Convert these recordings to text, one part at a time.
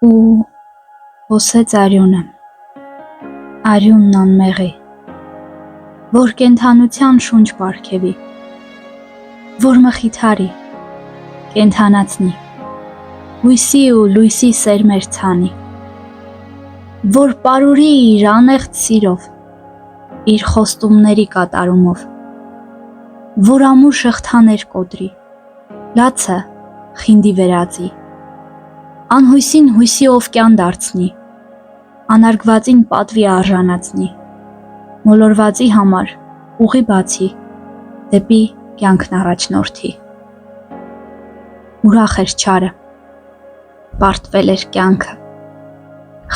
ու հոսեց արյունը, արյունն անմեղի, որ կենդանության շունչ պարգևի, որ մխիթարի, կենդանացնի, հույսի ու լույսի սերմեր ցանի, որ պարուրի իր անեղծ սիրով, իր խոստումների կատարումով, որ ամուր շղթաներ կոտրի, լացը խինդի վերածի, անհույսին հույսի ովկյան դարձնի, անարգվածին պատվի արժանացնի, մոլորվածի համար ուղի բացի, դեպի կյանքն առաջնորդի։ Ուրախ էր չարը, պարտվել էր կյանքը,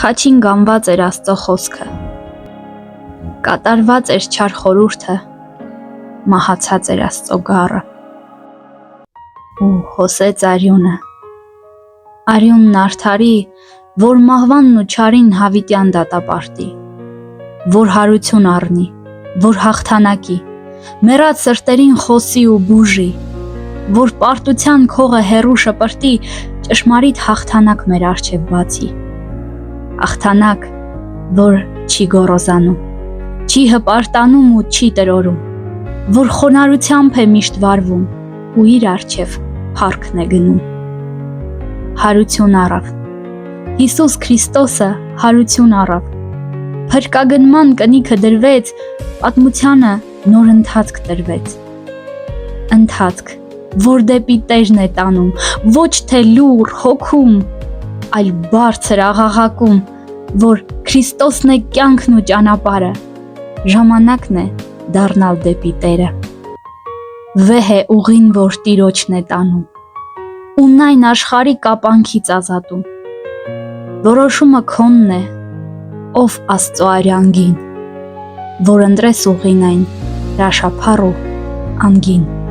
խաչին գանված էր Աստծո խոսքը, կատարված էր չար խորհուրդը, մահացած էր Աստծո գառը, ու հոսեց արյունը, արյունն արդարի, որ մահվանն ու չարին հավիտյան դատապարտի, որ հարություն առնի, որ հաղթանակի, մեռած սրտերին խոսի ու բուժի, որ պարտության քողը հեռու շպրտի, ճշմարիտ հաղթանակ մեր առջև բացի, հաղթանակ, որ չի գոռոզանում, չի հպարտանում ու չի տրորում, որ խոնարհությամբ է միշտ վարվում ու իր առջև փառքն է գնում։ Հարություն առավ, Հիսուս Քրիստոսը հարություն առավ, փրկագնման կնիքը դրվեց, պատմությանը նոր ընթացք տրվեց, ընթացք, որ դեպի Տերն է տանում, ոչ թե լուռ հոգում, այլ բարձր աղաղակում, որ Քրիստոսն է կյանքն ու ճանապարհը, ժամանակն է դառնալ դեպի Տերը, վեհ է ուղին, որ Տիրոջն է տանում, ուն այն աշխարհի կապանքից ազատում, որոշումը քոնն է, ով Աստծո արյան գին, որ ընտրես ուղին այն հրաշափառ ու անգին։